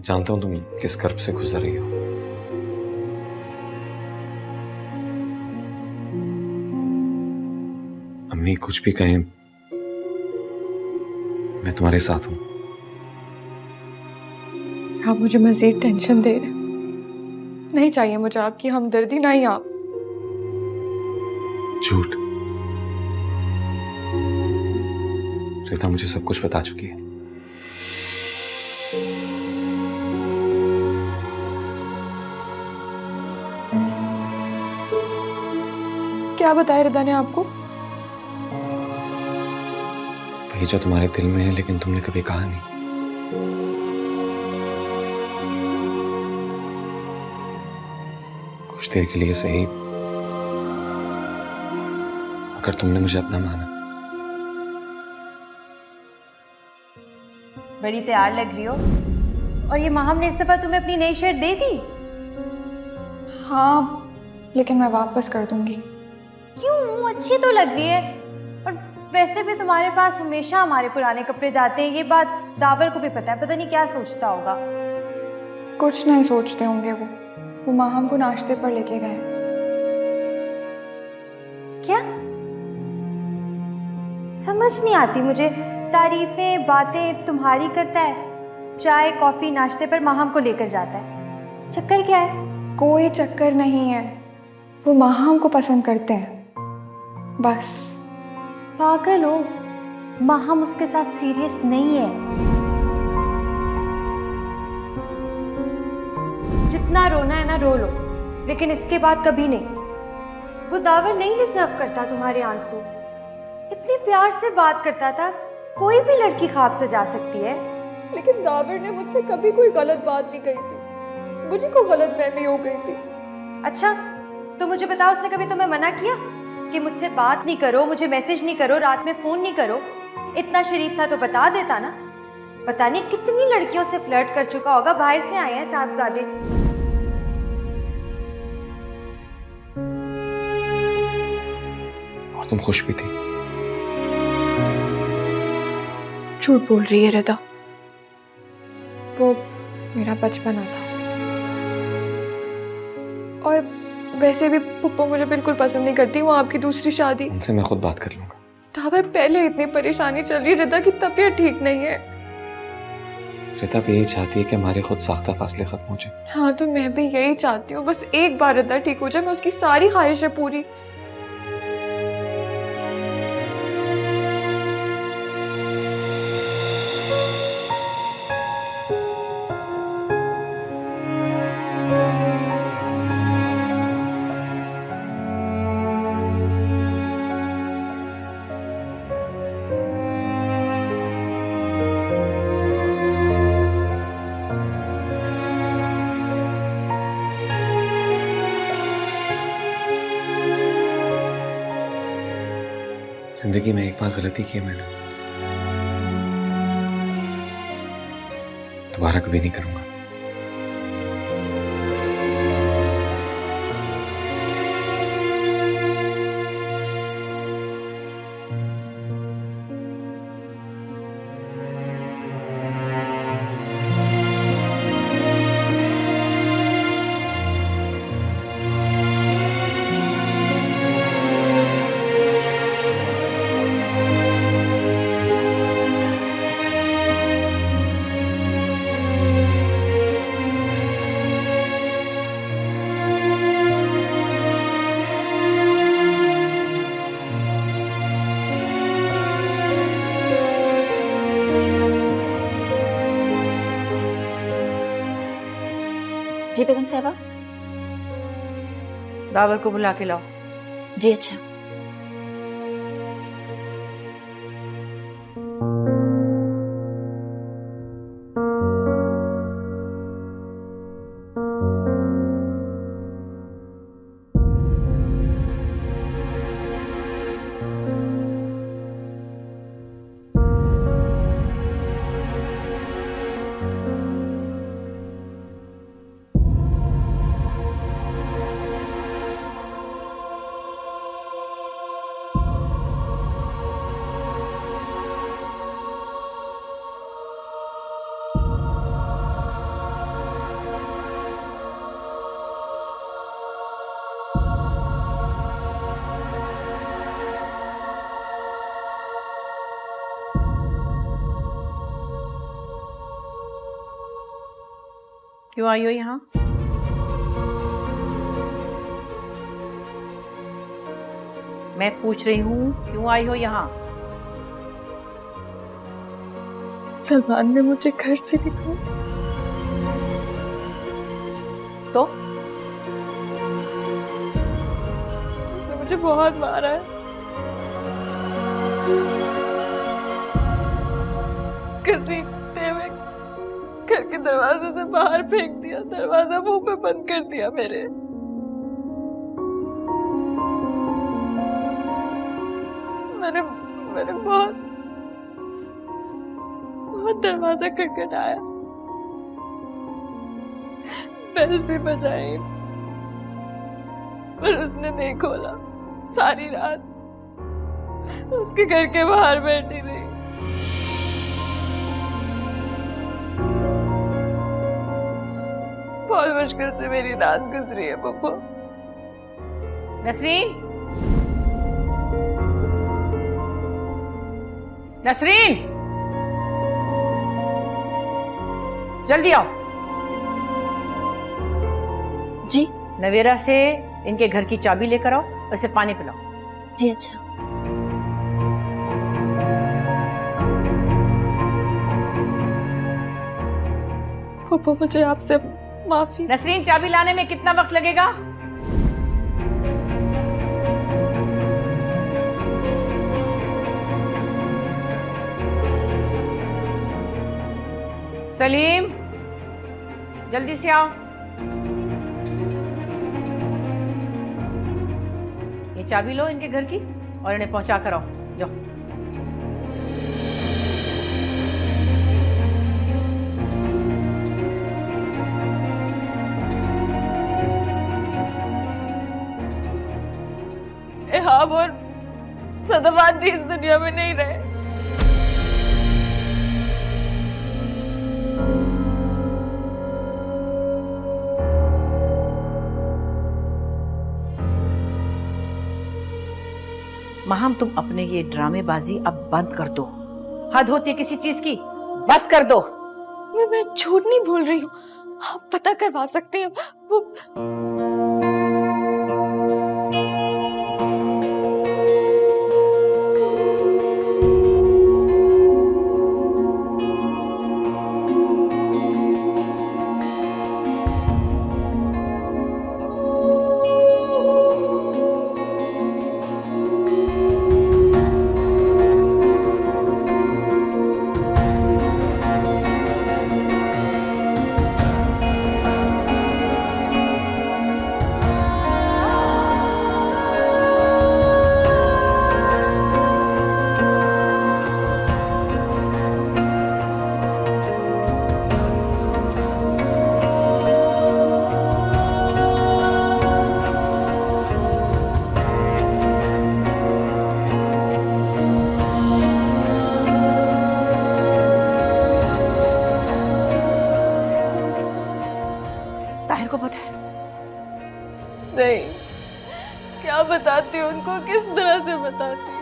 जानता हूं तुम किस कर्ब से गुजर रही हो। अम्मी कुछ भी कहें, मैं तुम्हारे साथ हूं। आप मुझे मजीद टेंशन दे रहे हैं। नहीं चाहिए मुझे आपकी हमदर्दी, ना ही आप। झूठ। रिता मुझे सब कुछ बता चुकी है। क्या बताया रिदा ने आपको? वही जो तुम्हारे दिल में है, लेकिन तुमने कभी कहा नहीं। कुछ देर के लिए सही, अगर तुमने मुझे अपना माना। बड़ी तैयार लग रही हो। और ये माहम ने इस दफा तुम्हें अपनी नई शर्ट दे दी? हाँ, लेकिन मैं वापस कर दूंगी। क्यों? अच्छी तो लग रही है। और वैसे भी तुम्हारे पास हमेशा हमारे पुराने कपड़े जाते हैं, ये बात दावर को भी पता है। पता नहीं क्या सोचता होगा। कुछ नहीं सोचते होंगे वो माहम को नाश्ते पर लेके गए। क्या? समझ नहीं आती मुझे। तारीफें बातें तुम्हारी करता है, चाय कॉफी नाश्ते पर माहम को लेकर जाता है। चक्कर क्या है? कोई चक्कर नहीं है, वो माहम को पसंद करते हैं बस। पागल हो, माहम उसके साथ सीरियस नहीं है। जितना रोना है ना रो लो, लेकिन इसके बाद कभी नहीं। वो दावर नहीं डिजर्व करता तुम्हारे आंसू। इतने प्यार से बात करता था। कोई भी लड़की ख्वाब से जा सकती है। लेकिन दावर ने मुझसे कभी कोई गलत बात नहीं कही थी, मुझे को गलतफहमी हो गई थी। अच्छा, तो मुझे बताओ, उसने कभी तुम्हें मना किया कि मुझसे बात नहीं करो, मुझे मैसेज नहीं करो, रात में फोन नहीं करो? इतना शरीफ था तो बता देता ना। पता नहीं कितनी लड़कियों से फ्लर्ट कर चुका होगा। बाहर से आए हैं साहबजादे। और तुम खुश भी थी। झूठ बोल रही है रिदा, वो मेरा बचपना था। और वैसे भी पुप्पो मुझे बिल्कुल पसंद नहीं करती। वो आपकी दूसरी शादी। उनसे मैं खुद बात कर लूंगा। दावर, पहले इतनी परेशानी चल रही है, रिदा की तबीयत ठीक नहीं है। रिता भी यही चाहती है कि हमारे खुद साख्ता फासले खत्म हो जाए। हाँ, तो मैं भी यही चाहती हूँ, बस एक बार रिदा ठीक हो जाए, मैं उसकी सारी ख्वाहिशें पूरी। जिंदगी में एक बार गलती की मैंने, दोबारा कभी नहीं करूंगा। जी बेगम साहबा। दावर को बुला के लाओ। जी अच्छा। क्यों आई हो यहाँ? मैं पूछ रही हूँ क्यों आई हो यहाँ? सलमान ने मुझे घर से निकाल दिया। तो उसने मुझे बहुत मारा है। घसीटते हुए घर के दरवाजे से बाहर फेंक दिया, दरवाजा मुंह पे बंद कर दिया मेरे। मैंने मैंने बहुत बहुत दरवाजा खटखटाया, बेल्स भी बजाई, पर उसने नहीं खोला। सारी रात उसके घर के बाहर बैठी रही। बहुत मुश्किल से मेरी रात गुजरी है पप्पू। नसरीन, नसरीन, जल्दी आओ। जी नवेरा से इनके घर की चाबी लेकर आओ और इसे पानी पिलाओ। जी अच्छा। पप्पू मुझे आपसे माफी। नसरीन, चाबी लाने में कितना वक्त लगेगा? सलीम, जल्दी से आओ। ये चाबी लो इनके घर की और इन्हें पहुंचा कर आओ। जाओ। एहाब और सदाबाद जी इस दुनिया में नहीं रहे। महम, तुम अपने ये ड्रामेबाजी अब बंद कर दो। हद होती है किसी चीज की, बस कर दो। मैं झूठ नहीं बोल रही हूँ, आप पता करवा सकते हैं। वो ताहिर को पता है? नहीं, क्या बताती हूँ उनको, किस तरह से बताती?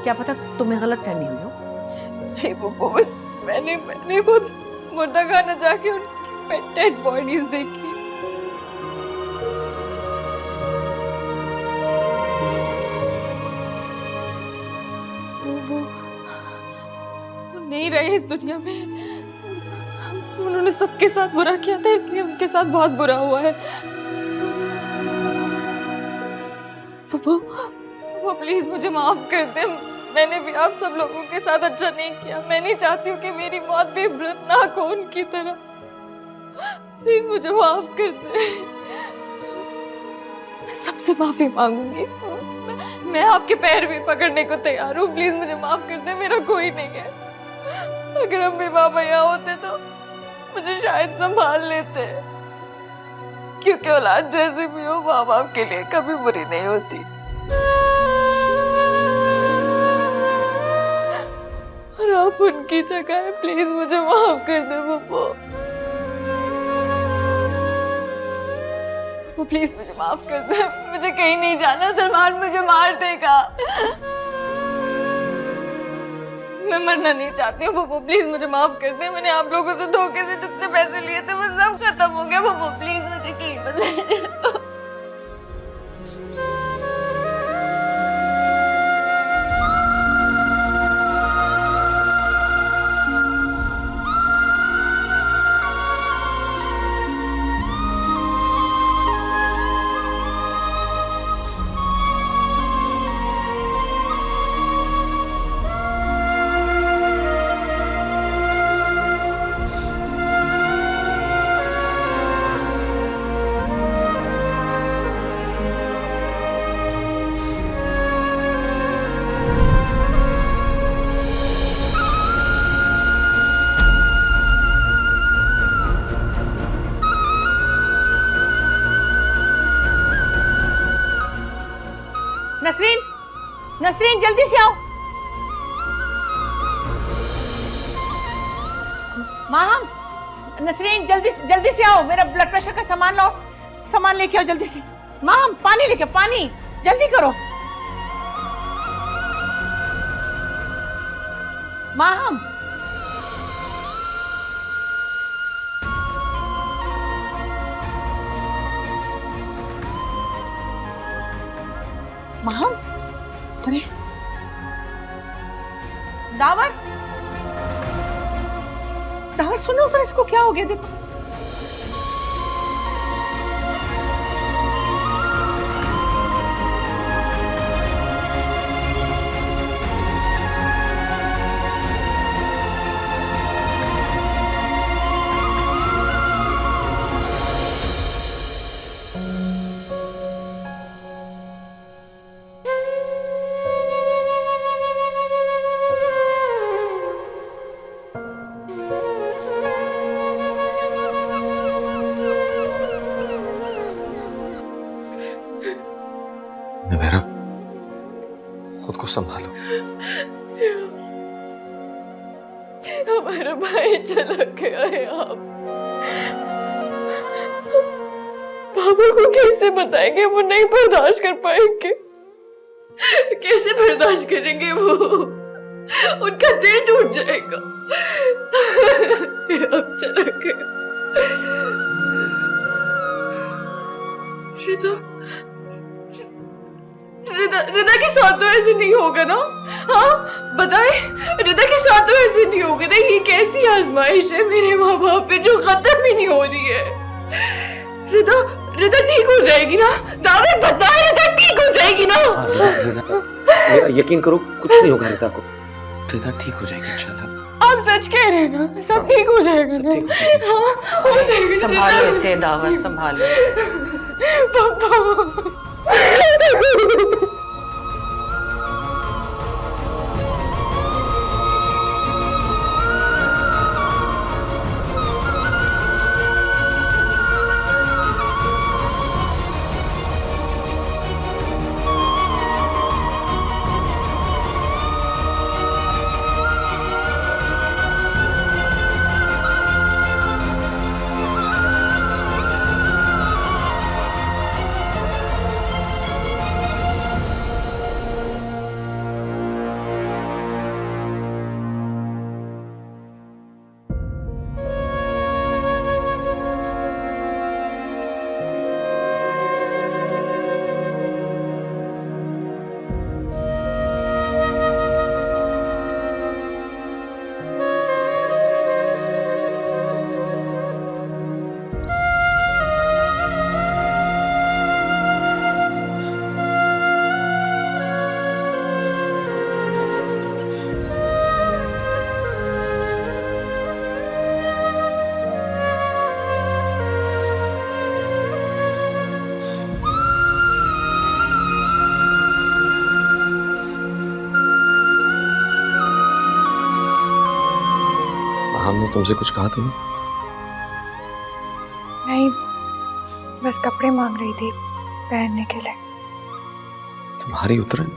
क्या पता तुम्हें गलत फहमी हुई हो। नहीं पप्पू, मैंने खुद मुर्दा खाना जाके उनकी डेड बॉडीज देखी। वो नहीं रहे इस दुनिया में। उन्होंने सबके साथ बुरा किया था, इसलिए उनके साथ बहुत बुरा हुआ है। पप्पू प्लीज मुझे माफ कर दे। मैंने भी आप सब लोगों के साथ अच्छा नहीं किया। मैं नहीं चाहती हूँ कि मेरी मौत भी इबरतनाक हो उनकी तरह। प्लीज मुझे माफ कर दे। मैं सबसे माफी मांगूंगी। मैं आपके पैर भी पकड़ने को तैयार हूँ। प्लीज मुझे माफ कर दे, मेरा कोई नहीं है। अगर अम्मी पापा यहाँ होते तो मुझे शायद संभाल लेते, क्योंकि औलाद जैसे भी हो माँ बाप के लिए कभी बुरी नहीं होती। और आप उनकी जगह है, प्लीज मुझे माफ कर दे पप्पू। वो प्लीज मुझे माफ कर दे। मुझे कहीं नहीं जाना, सलमान मुझे मार देगा। मैं मरना नहीं चाहती हूँ पप्पू, प्लीज मुझे माफ कर दे। मैंने आप लोगों से धोखे से जितने पैसे लिए थे वो सब खत्म हो गया पप्पू, प्लीज मुझे कहीं मत ले जाओ। नसरीन, नसरीन जल्दी से आओ। माहम, नसरीन जल्दी से आओ, मेरा ब्लड प्रेशर का सामान लाओ, सामान लेके आओ जल्दी से। माहम पानी लेके, पानी जल्दी करो। माहम, माहम, अरे दावर, दावर सुनो सर, इसको क्या हो गया देखो। नवेरा, खुद को संभालो। हमारा भाई चला गया है। आप पापा को कैसे बताएंगे? वो नहीं बर्दाश्त कर पाएंगे। कैसे बर्दाश्त करेंगे वो? उनका दिल टूट जाएगा। अब चला गया। रिदा के साथ तो ऐसे नहीं होगा ना? हाँ बताए, रिदा के साथ तो ऐसे नहीं होगा ना? ये कैसी आजमाइश है मेरे माँ बाप पे जो खत्म ही नहीं हो रही है। रिदा ठीक हो जाएगी ना? दावर बताए, रिदा ठीक हो जाएगी ना? रिदा, मेरा यकीन करो, कुछ नहीं होगा रिदा को। रिदा ठीक हो जाएगी इंशाल्लाह। आप सच कह रहे हैं ना? सब ठीक हो जाएगा ना? हाँ हो जाएगा। संभालो इसे दावर, संभालो। पापा हमने तुमसे कुछ कहा तुम्हें? नहीं, बस कपड़े मांग रही थी पहनने के लिए। तुम्हारी उतरन?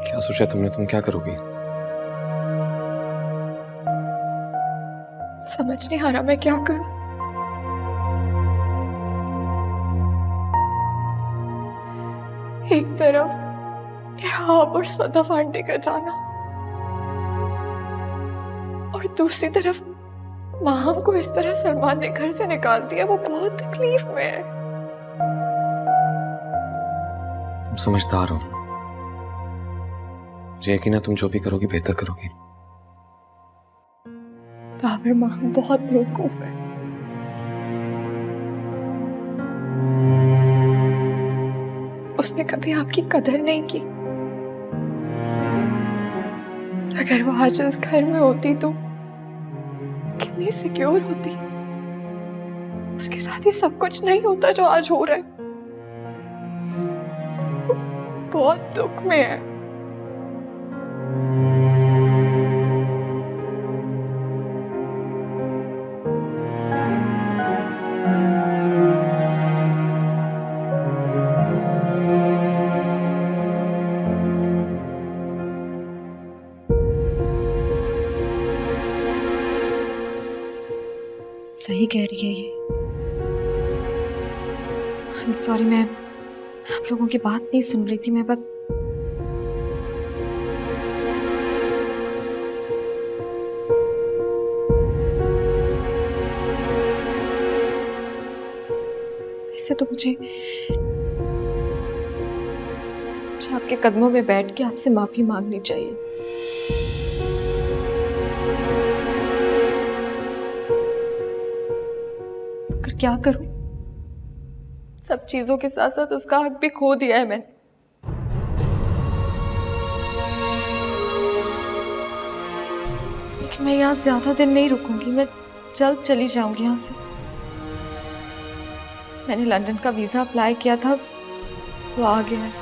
क्या सोचा तुमने? तुम क्या करोगी? समझ नहीं आ रहा मैं क्या करूं। एक तरफ यहाँ और सदफ आंटी का जाना और दूसरी तरफ माहम को इस तरह सलमान ने घर से निकाल दिया, वो बहुत तकलीफ में है। तुम समझदार हो, मुझे यकीन है तुम जो भी करोगी बेहतर करोगी। तावर माहम बहुत बेवकूफ है। उसने कभी आपकी कदर नहीं की। अगर वो आज इस घर में होती तो कितनी सिक्योर होती। उसके साथ ये सब कुछ नहीं होता जो आज हो रहा है। बहुत दुख में है। सही कह रही है ये। आई एम सॉरी, मैं आप लोगों की बात नहीं सुन रही थी। मैं बस ऐसे तो मुझे आपके कदमों में बैठ के आपसे माफी मांगनी चाहिए। मगर क्या करूं, सब चीजों के साथ साथ उसका हक भी खो दिया है मैंने। लेकिन मैं यहाँ ज्यादा दिन नहीं रुकूंगी, मैं जल्द चली जाऊंगी यहाँ से। मैंने लंदन का वीजा अप्लाई किया था, वो आ गया है।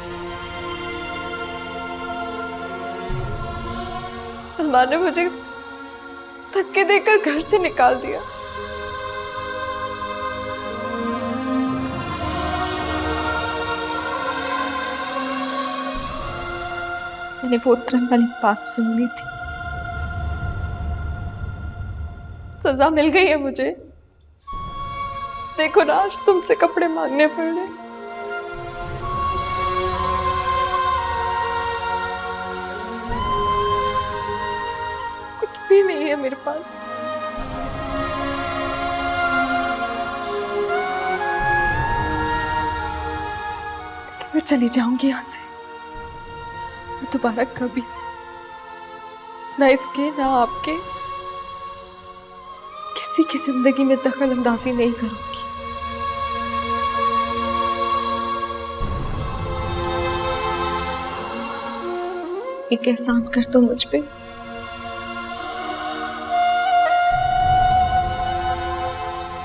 सलमान ने मुझे धक्के देकर घर से निकाल दिया। मैंने वो तुरंत वाली बात सुन ली थी। सजा मिल गई है मुझे। देखो ना, आज तुमसे कपड़े मांगने पड़ रहे। कुछ भी नहीं है मेरे पास। लेकिन मैं चली जाऊंगी यहाँ से। मैं दोबारा कभी ना इसके ना आपके किसी की जिंदगी में दखल अंदाजी नहीं करूंगी। एक एहसान कर दो मुझ पे।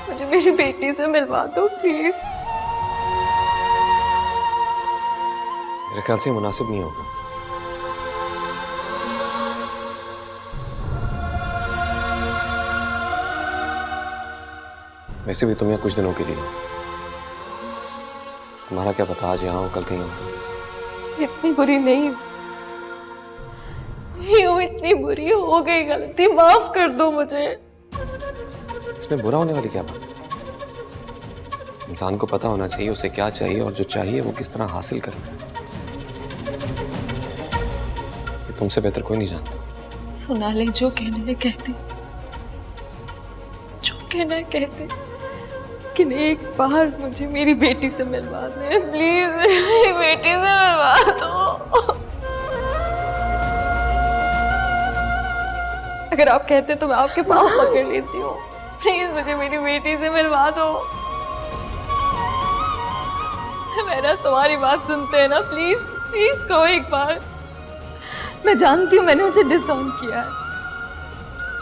मुझे मेरी बेटी से मिलवा दो प्लीज। मेरे ख्याल से मुनासिब नहीं होगा। वैसे भी तुम यहाँ कुछ दिनों के लिए हो। तुम्हारा क्या पता आज यहाँ हो कल कहीं हो। इतनी बुरी नहीं हूँ। इतनी बुरी हो गई गलती, माफ कर दो मुझे। इसमें बुरा होने वाली क्या बात। इंसान को पता होना चाहिए उसे क्या चाहिए और जो चाहिए वो किस तरह हासिल करे। ये तुमसे बेहतर कोई नहीं जानता। सुना ले, जो कहना है कहते, जो कहना है कहते। लेकिन एक बार मुझे मेरी बेटी से मिलवा दे प्लीज। मुझे मेरी बेटी से मिलवा दो। अगर आप कहते तो मैं आपके पाँव पकड़ लेती हूँ। प्लीज मुझे मेरी बेटी से मिलवा दो। मेरा तुम्हारी बात सुनते हैं ना, प्लीज प्लीज कहो एक बार। मैं जानती हूँ मैंने उसे डिसऑन किया है।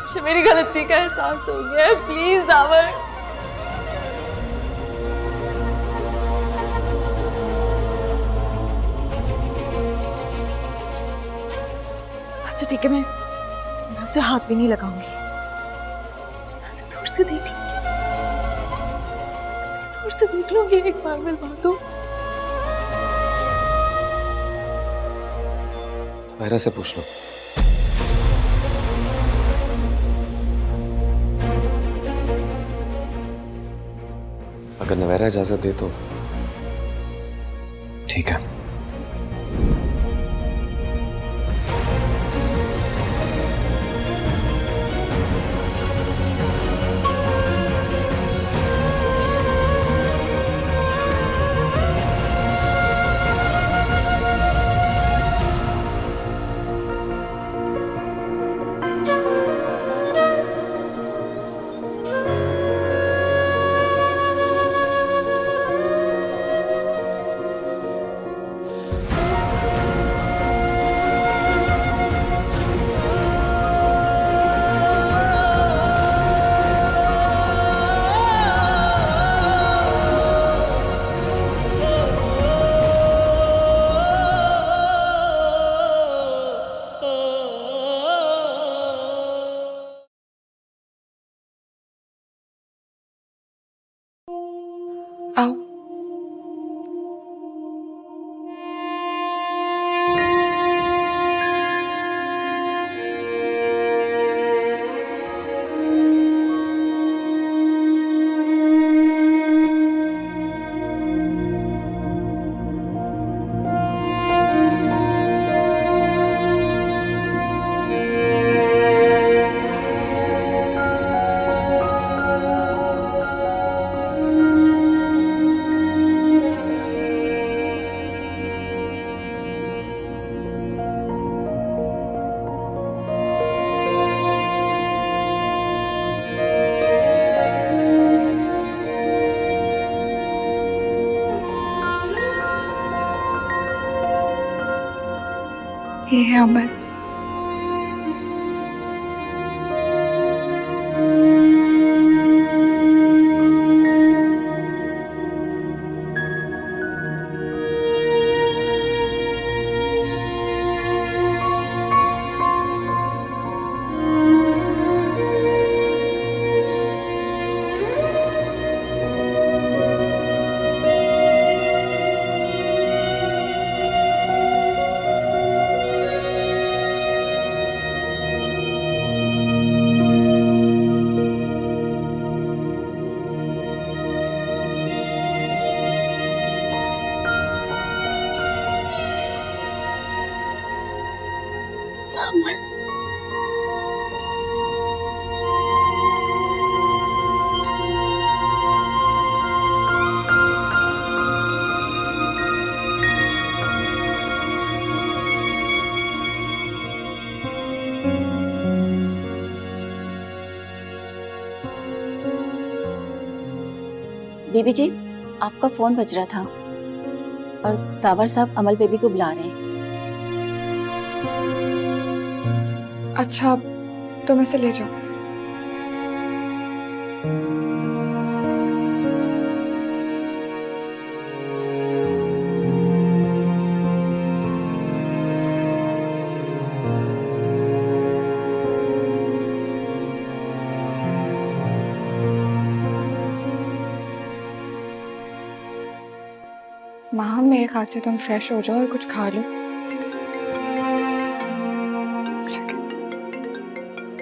मुझे मेरी गलती का एहसास हो गया है। Please the power. अच्छा ठीक है, मैं उसे हाथ भी नहीं लगाऊंगी। ऐसे दूर से देख लूंगी, ऐसे दूर से देख लूंगी। एक बार मिलवा दो। वहरा से पूछ लो। अगर नवेरा इजाजत दे तो ठीक है। आओ। ये है अमर। बीबी जी, आपका फोन बज रहा था और तावर साहब अमल बेबी को बुला रहे हैं। अच्छा, तुम इसे ले जाओ। माँ, मेरे ख्याल से तुम फ्रेश हो जाओ और कुछ खा लो।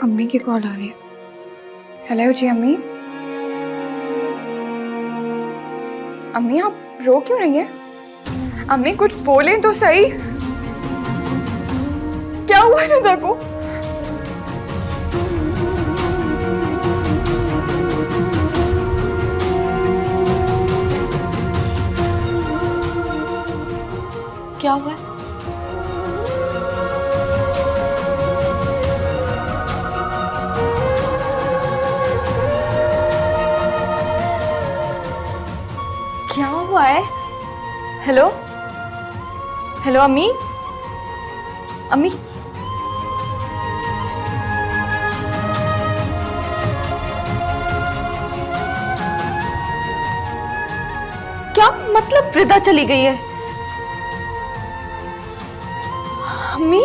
अम्मी की कॉल आ रही है। हेलो जी अम्मी। अम्मी, आप रो क्यों रही हैं? अम्मी, कुछ बोले तो सही। क्या हुआ रिदा को? क्या हुआ है? क्या हुआ है? हेलो हेलो अम्मी, अम्मी क्या मतलब रिदा चली गई है? अम्मी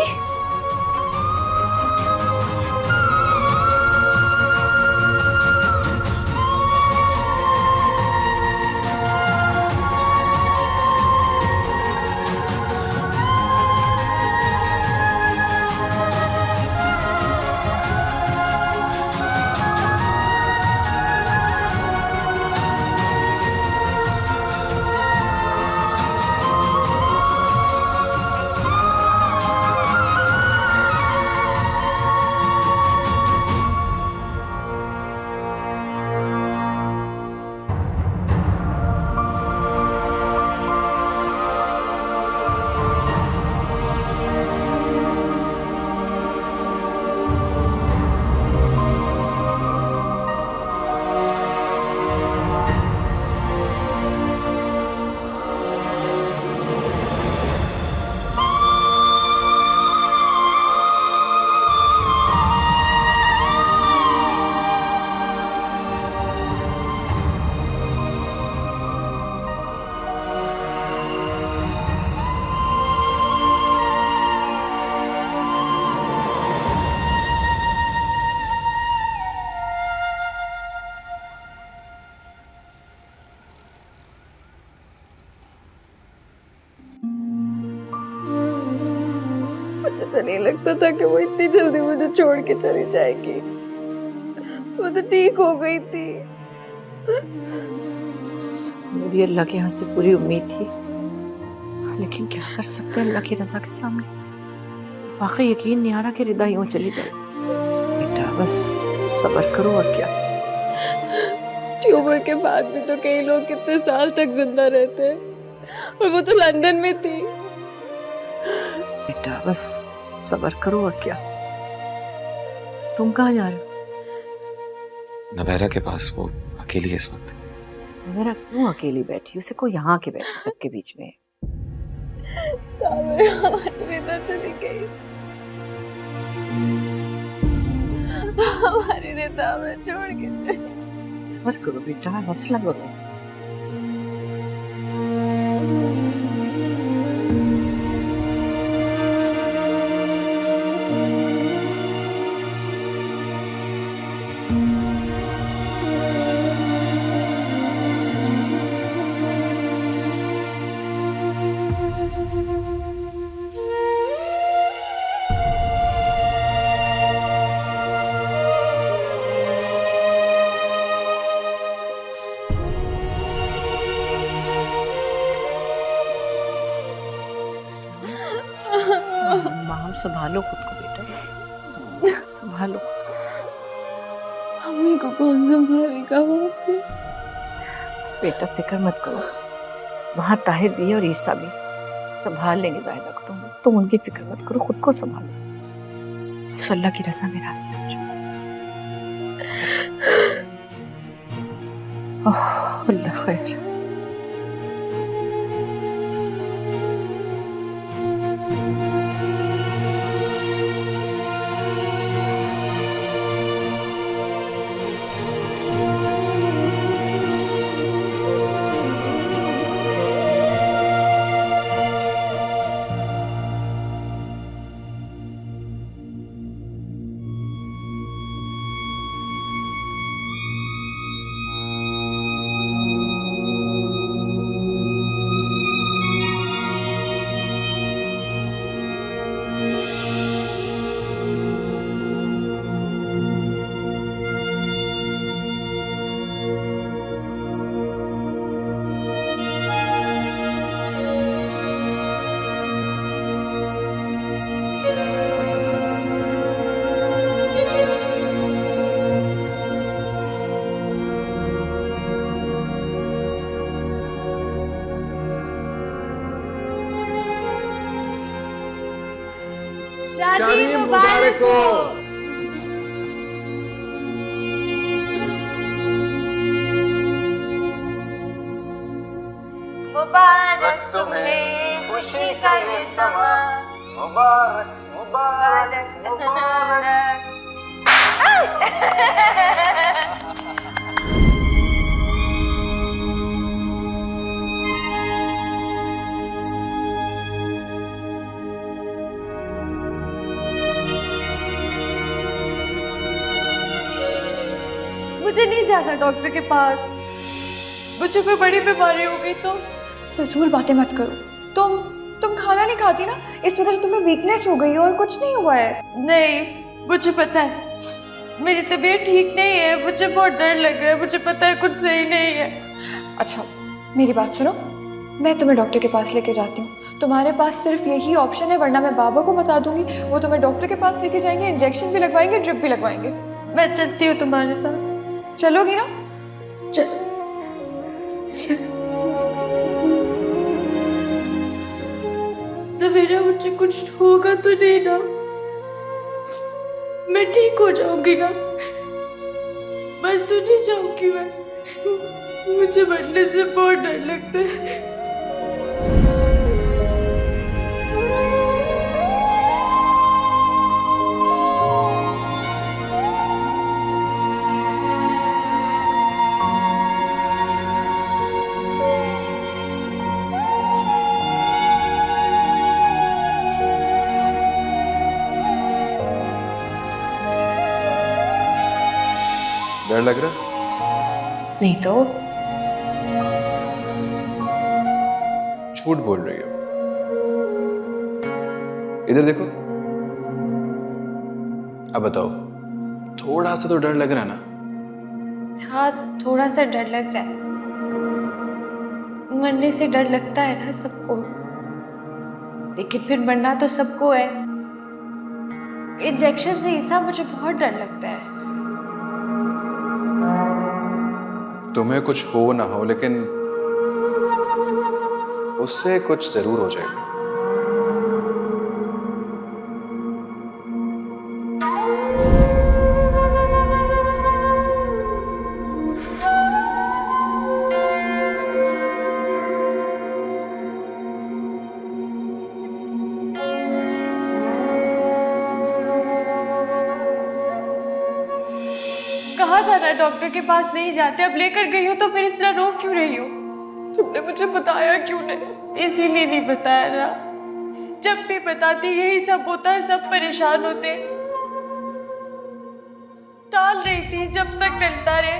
मुझे नहीं लगता था कि वो इतनी जल्दी मुझे छोड़ के चली जाएगी। वो तो ठीक हो गई थी। मेरी अल्लाह के यहाँ से पूरी उम्मीद थी, लेकिन क्या कर सकते हैं अल्लाह की रजा के सामने। वाकई यकीन नहीं आ रहा कि रिदा यूं चली जाए। बेटा बस सब्र करो और क्या। उम्र के बाद भी तो कई लोग कितने साल तक जिंदा रहते हैं, और वो तो लंदन में थी। बेटा बस सब्र करो और क्या। तुम कहाँ जा रहे हो? नबेरा के पास, वो अकेली है इस वक्त। मेरा क्यों अकेली बैठी? उसे को यहाँ के बैठे सबके बीच में। हमारी रिदा चली गई, हमारी रिदा हमें छोड़ के चली। सब्र करो बेटा, हौसला करो। माम संभालो खुद को बेटा, संभालो। मम्मी को कौन संभालेगा वहाँ पे? बस बेटा फिक्र मत करो, वहाँ ताहिर भी है और ईसा भी, संभाल लेंगे जाहिदा को। तुम उनकी फिक्र मत करो, खुद को संभालो। बस अल्लाह की रज़ा में राज़ी हो जाओ। अल्लाह खैर। शादी मुबारक हो। मुबारक तुम्हें खुशी का ये समा, मुबारक मुबारक मुबारक। मुझे नहीं जाना डॉक्टर के पास। मुझे कोई बड़ी बीमारी हो गई तो? फजूल बातें मत करो। तुम खाना नहीं खाती ना, इस वजह से तुम्हें वीकनेस हो गई है और कुछ नहीं हुआ है। नहीं, मुझे पता है मेरी तबीयत ठीक नहीं है। मुझे बहुत डर लग रहा है, मुझे पता है कुछ सही नहीं है। अच्छा मेरी बात सुनो, मैं तुम्हें डॉक्टर के पास लेके जाती हूँ। तुम्हारे पास सिर्फ यही ऑप्शन है, वरना मैं बाबा को बता दूंगी, वो तुम्हें डॉक्टर के पास लेके जाएंगे, इंजेक्शन भी लगवाएंगे, ड्रिप भी लगवाएंगे। मैं चलती हूँ तुम्हारे साथ। चलोगी ना? चलो। तो मेरा मुझे कुछ होगा तो नहीं ना? मैं ठीक हो जाऊंगी ना? मर तो नहीं जाऊंगी मैं? मुझे मरने से बहुत डर लगता है। डर लग रहा? नहीं तो। झूठ बोल रही हो। इधर देखो, अब बताओ, थोड़ा सा तो डर लग रहा है ना? हाँ, थोड़ा सा डर लग रहा है। मरने से डर लगता है ना सबको, लेकिन फिर मरना तो सबको है। इंजेक्शन से ईसा मुझे बहुत डर लगता है। तुम्हें कुछ हो ना हो, लेकिन उससे कुछ जरूर हो जाएगा। कहा था ना डॉक्टर के पास नहीं जाते, अब लेकर गई हो तो फिर इस तरह रो क्यों रही हो? तुमने मुझे बताया क्यों नहीं? इसीलिए नहीं बताया ना, जब भी बताती यही सब होता है, सब परेशान होते। टाल रही थी जब तक टलता रहे।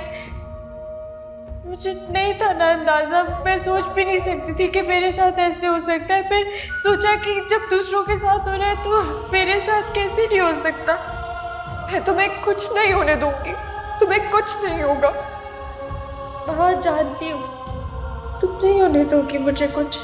मुझे नहीं था ना अंदाजा, मैं सोच भी नहीं सकती थी कि मेरे साथ ऐसे हो सकता है। फिर सोचा कि जब दूसरों के साथ हो रहा है तो मेरे साथ कैसे नहीं हो सकता। मैं तुम्हें कुछ नहीं होने दूंगी, तुम्हें कुछ नहीं होगा। हाँ जानती हूँ, तुम नहीं होने दोगी मुझे कुछ।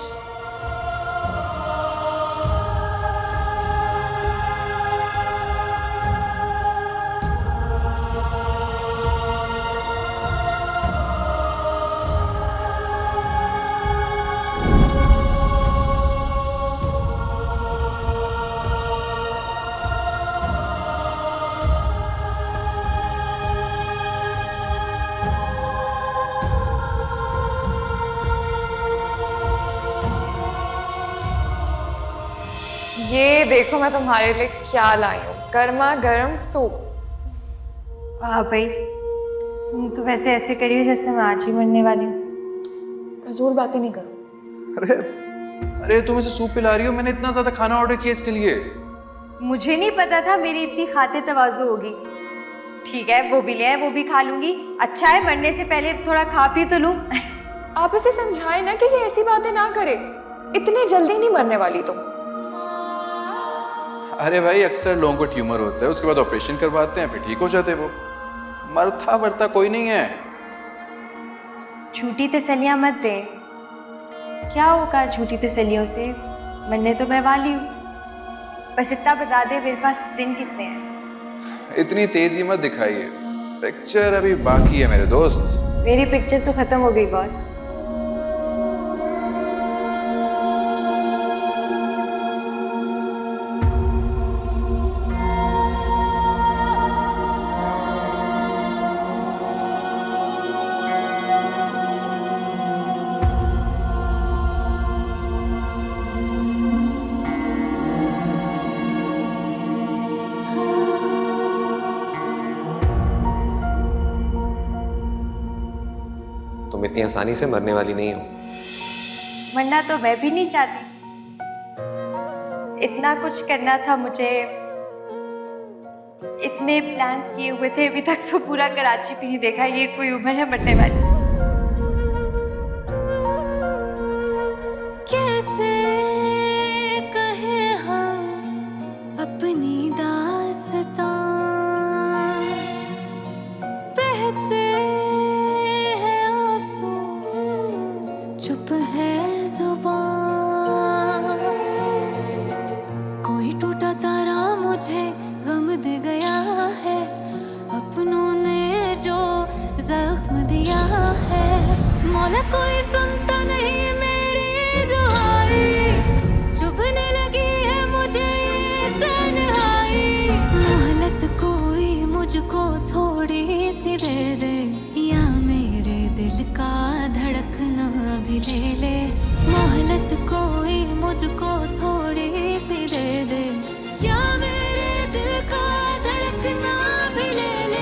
ये देखो मैं तुम्हारे लिए क्या लाई हूँ, गर्मा गर्म सूप। वाह भाई, तुम तो वैसे ऐसे करी हो जैसे मैं आज ही मरने वाली हूँ। फजूल बातें नहीं करो। अरे अरे, तुम इसे सूप पिला रही हो? मैंने इतना ज्यादा खाना ऑर्डर किया इसके लिए। मुझे नहीं पता था मेरी इतनी खाते तवाज़ु होगी। ठीक है, वो भी ले आए, वो भी खा लूंगी। अच्छा है, मरने से पहले थोड़ा खा पी तो लूं। आप इसे समझाएं ना कि ये ऐसी बातें ना करे, इतने जल्दी नहीं मरने वाली तुम। अरे भाई, अक्सर लोगों को ट्यूमर होता है, उसके बाद ऑपरेशन करवाते हैं, फिर ठीक हो जाते हैं। वो मरता वरता कोई नहीं है। झूठी तसल्लियां मत दे। क्या होगा झूठी तसल्लियों से? मरने तो मैं वाली हूँ। बस इतना बता दे मेरे पास दिन कितने हैं। इतनी तेजी मत दिखाइए, पिक्चर अभी बाकी है मेरे दोस्त। मेरी पिक्चर तो खत्म हो गई बॉस। तुम इतनी आसानी से मरने वाली नहीं हो। मरना तो मैं भी नहीं चाहती। इतना कुछ करना था मुझे, इतने प्लान्स किए हुए थे, अभी तक तो पूरा कराची भी नहीं देखा। ये कोई उम्र है मरने वाली? कैसे कहे हम अपनी दास्तां, बहते हैं आंसू, चुप है जुबान। कोई टूटा तारा मुझे गम दे गया है, अपनों ने जो जख्म दिया है। मौला कोई सुनता नहीं मेरी दुआई, चुभने लगी है मुझे ये तन्हाई। मोहलत कोई मुझको थोड़ी सी दे दे, या मेरे दिल का धड़कना भी ले ले। मोहलत कोई मुझको थोड़ी सी दे दे, या मेरे दिल का धड़कना भी ले ले।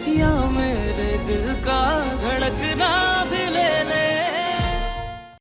या